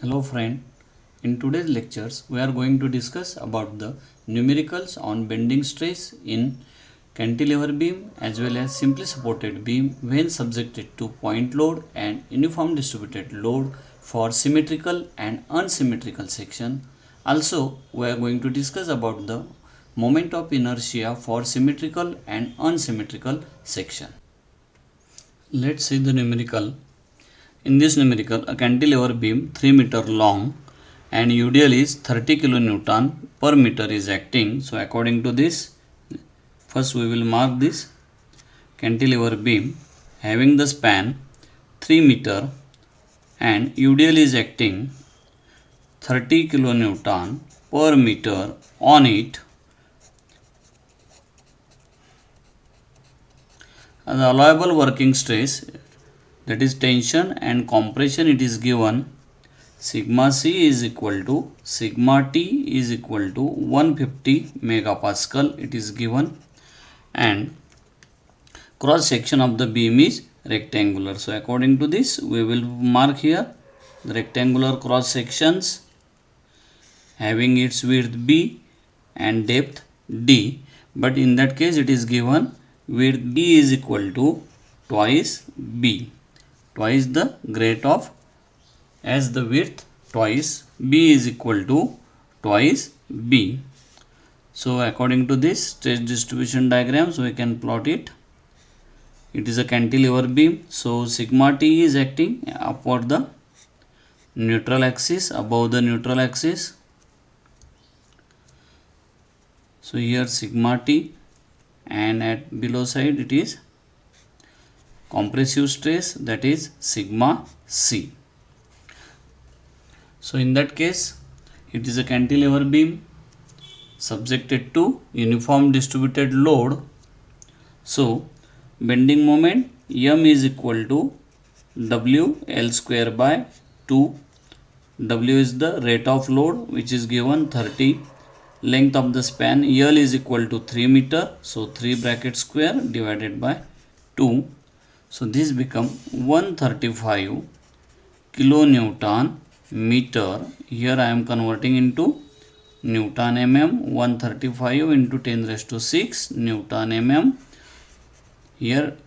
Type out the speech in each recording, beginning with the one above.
Hello friend, in today's lectures we are going to discuss about the numericals on bending stress in cantilever beam as well as simply supported beam when subjected to point load and uniform distributed load for symmetrical and unsymmetrical section. Also we are going to discuss about the moment of inertia for symmetrical and unsymmetrical section. Let's see the numerical. In this numerical, a cantilever beam 3 meter long and UDL is 30 kilonewton per meter is acting. So according to this, first we will mark this cantilever beam having the span 3 meter and UDL is acting 30 kilonewton per meter on it. The allowable working stress, that is tension and compression, it is given sigma C is equal to sigma T is equal to 150 megapascal, it is given, and cross section of the beam is rectangular. So according to this we will mark here the rectangular cross sections having its width B and depth D, but in that case it is given width B is equal to twice B, twice the grade of, as the width twice B is equal to twice B. So according to this stress distribution diagram, so we can plot it. It is a cantilever beam, so sigma T is acting upward the neutral axis, above the neutral axis. So here sigma T, and at below side it is compressive stress, that is sigma C. So in that case it is a cantilever beam subjected to uniform distributed load. So bending moment M is equal to W L square by 2. W is the rate of load which is given 30. Length of the span L is equal to 3 meter. So 3 bracket square divided by 2. So this become 135 kilonewton meter. Here I am converting into Newton mm. 135 into 10 raised to 6 Newton mm. Here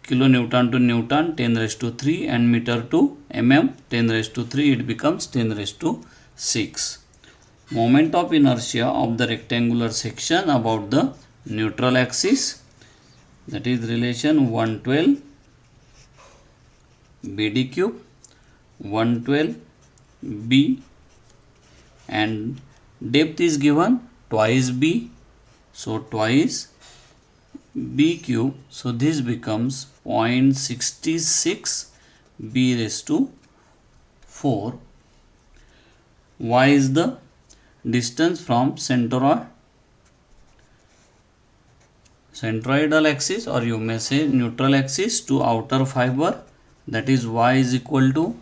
kilonewton to Newton 10 raised to 3 and meter to mm 10 raised to 3, it becomes 10 raised to 6. Moment of inertia of the rectangular section about the neutral axis, that is relation 112 BD cube 112 B, and depth is given twice B, so twice B cube, so this becomes 0.66 B raised to 4. Y is the distance from centroidal axis, or you may say neutral axis, to outer fiber, that is Y is equal to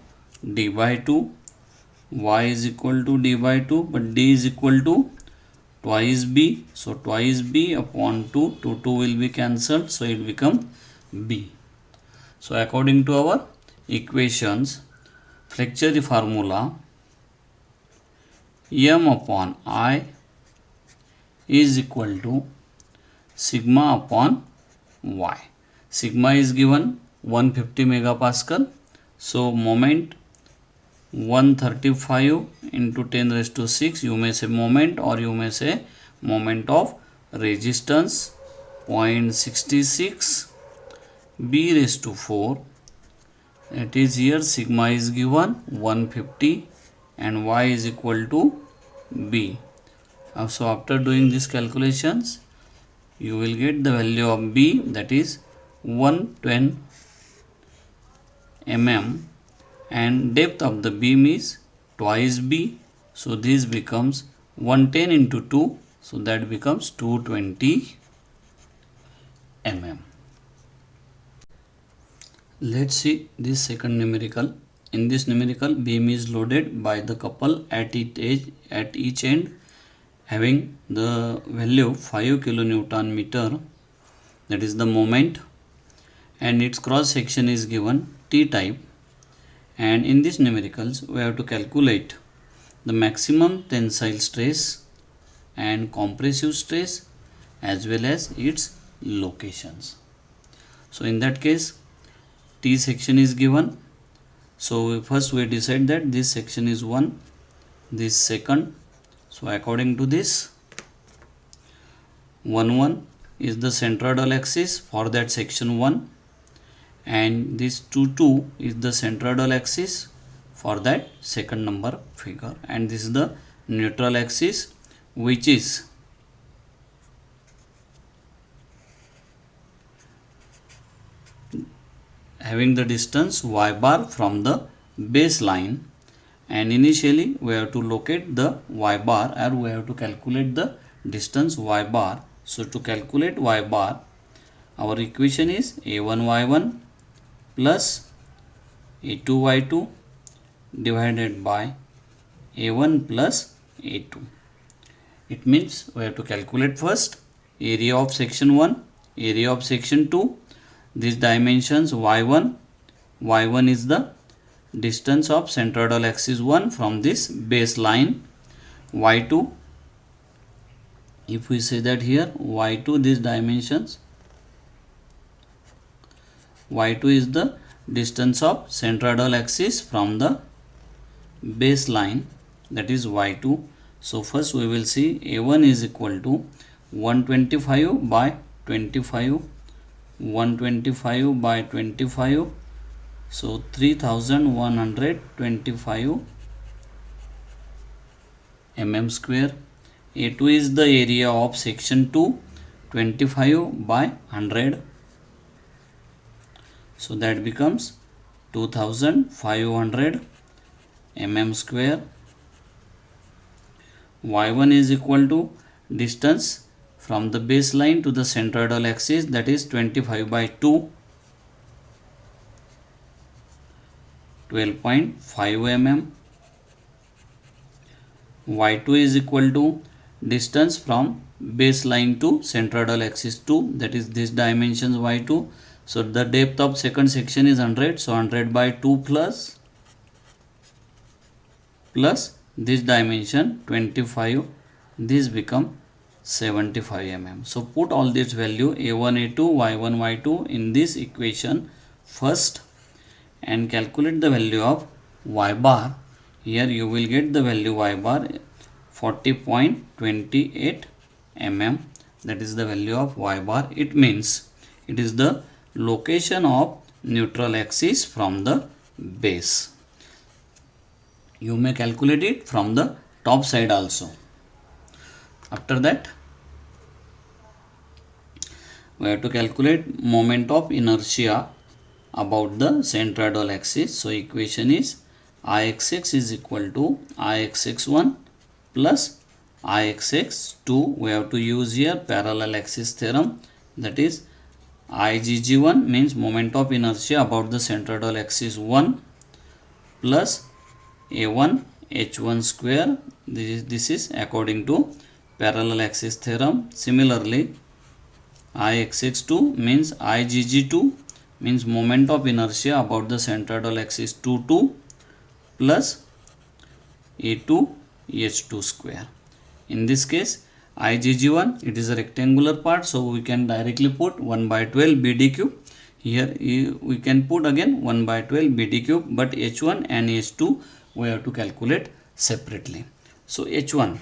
D by 2. Y is equal to D by 2, but D is equal to twice B, so twice B upon 2, 2 will be cancelled, so it becomes B. So according to our equations, flexure the formula M upon I is equal to sigma upon Y. Sigma is given 150 megapascal, so moment 135 into 10 raised to 6, you may say moment, or you may say moment of resistance 0.66 B raised to 4. It is here sigma is given 150 and Y is equal to B. So after doing these calculations you will get the value of B, that is 110 mm, and depth of the beam is twice B, so this becomes 110 into 2, so that becomes 220 mm. Let's see this second numerical. In this numerical, beam is loaded by the couple at each end having the value 5 kilonewton meter, that is the moment, and its cross section is given T type, and in these numericals we have to calculate the maximum tensile stress and compressive stress as well as its locations. So in that case, T section is given. So first we decide that this section is 1, this second. So according to this, 1 1 is the centroidal axis for that section 1, and this 2 2 is the centroidal axis for that second number figure, and this is the neutral axis which is having the distance y bar from the baseline, and initially we have to locate the y bar, or we have to calculate the distance y bar. So to calculate y bar, our equation is a1y1 plus a2y2 divided by a1 plus a2. It means we have to calculate first area of section 1, area of section 2. These dimensions y1 is the distance of centroidal axis 1 from this baseline. Y2, if we say that here y2, these dimensions, y2 is the distance of centroidal axis from the baseline, that is y2. So first we will see a1 is equal to 125 by 25, 125 by 25, so 3125 mm square. A2 is the area of section 2, 25 by 100, so that becomes 2500 mm square. Y1 is equal to distance from the baseline to the centroidal axis, that is 25 by 2, 12.5 mm. Y2 is equal to distance from baseline to centroidal axis 2, that is this dimensions y2. So the depth of second section is 100, so 100 by 2 plus this dimension 25, this become 75 mm. So put all this value a1, a2, y1, y2 in this equation first and calculate the value of y bar. Here you will get the value y bar 40.28 mm, that is the value of y bar. It means it is the location of neutral axis from the base. You may calculate it from the top side also. After that, we have to calculate moment of inertia about the centroidal axis. So equation is Ixx is equal to Ixx1 plus Ixx2. We have to use here parallel axis theorem, that is Igg1 means moment of inertia about the centroidal axis 1 plus a1 h1 square. This is according to parallel axis theorem. Similarly, Ixx2 means Igg2 means moment of inertia about the centroidal axis 2 2 plus a2 h2 square. In this case, Igg1, it is a rectangular part, so we can directly put 1 by 12 bd cube. Here we can put again 1 by 12 bd cube, but h1 and h2 we have to calculate separately. So h1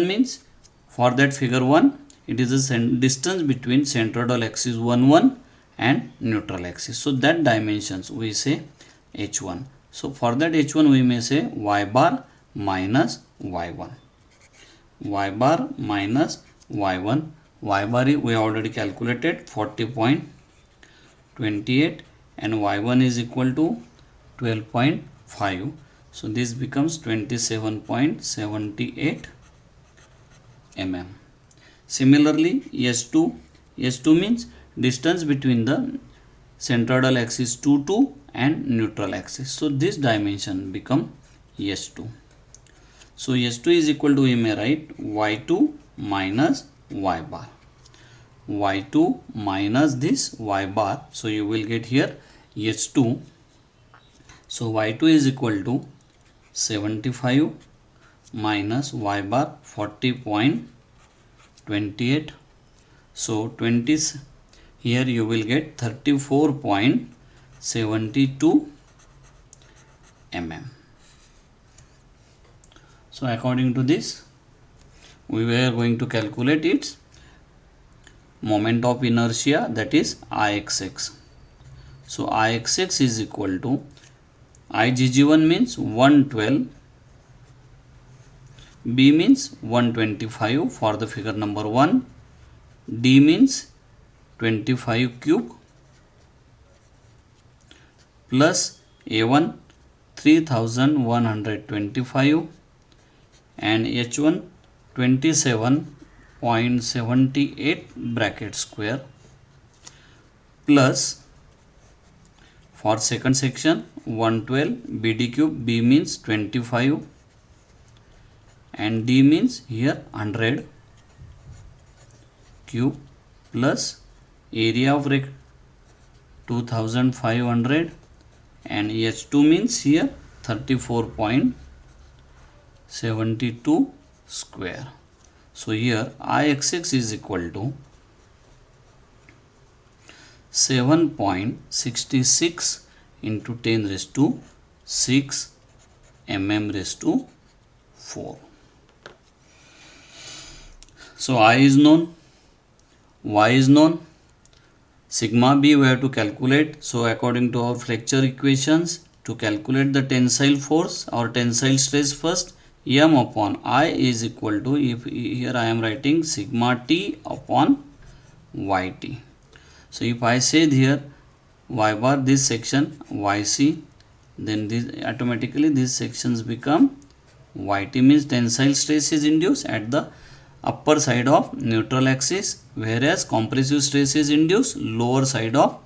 means for that figure 1, it is the distance between centroidal axis 1 1 and neutral axis. So that dimensions we say h1. So for that h1 we may say y bar minus y1. Y bar minus y1. Y bar we already calculated 40.28 and y1 is equal to 12.5. So this becomes 27.78 mm. Similarly, S2 means distance between the centroidal axis 2 2 and neutral axis. So this dimension become S2. So S2 is equal to, we may write y2 minus y bar. Y2 minus this y bar. So you will get here S2 So y2 is equal to 75 minus y bar 40.28. So 20, here you will get 34.72 mm. So according to this, we were going to calculate its moment of inertia, that is Ixx. So Ixx is equal to Igg1 means 112, B means 125 for the figure number 1, D means 25 cube, plus A1 3125 and H1 27.78 bracket square, plus for second section 112 BD cube, B means 25 and D means here 100 cube, plus area of 2500 and H2 means here 34.72 square. So here Ixx is equal to 7.66 into 10 raised to 6 mm raised to 4. So I is known, y is known, sigma b we have to calculate. So according to our Fletcher equations, to calculate the tensile force or tensile stress, first m upon I is equal to, if here I am writing sigma t upon yt. So if I say here y bar, this section yc, then this automatically these sections become yt, means tensile stress is induced at the upper side of neutral axis, whereas compressive stress is induced lower side of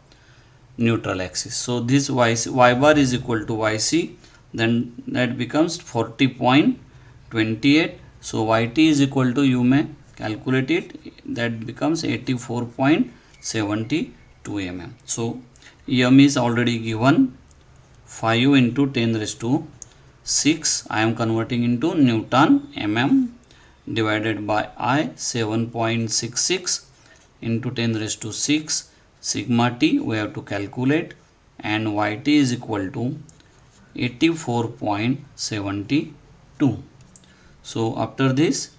neutral axis. So this y bar is equal to yc, then that becomes 40.28. so yt is equal to, you may calculate it, that becomes 84.72 mm. So m is already given, 5 into 10 raised to 6, I am converting into Newton mm, divided by I, 7.66 into 10 raised to 6. Sigma t we have to calculate, and yt is equal to 84.72. So after this,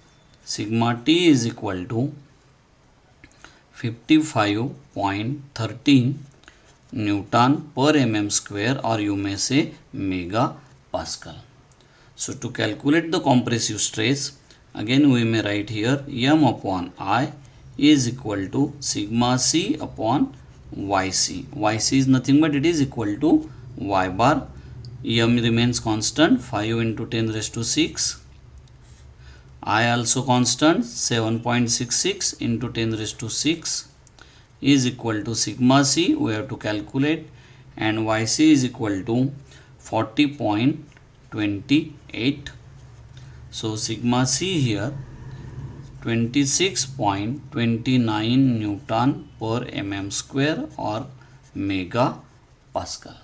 sigma t is equal to 55.13 Newton per mm square, or you may say megapascal. So to calculate the compressive stress, again we may write here m upon I is equal to sigma c upon yc. Yc is nothing but it is equal to y bar. M remains constant, 5 into 10 raised to 6. I also constant, 7.66 into 10 raised to 6 is equal to sigma c we have to calculate, and yc is equal to 40.28. So sigma c here 26.29 Newton per mm square or megapascal.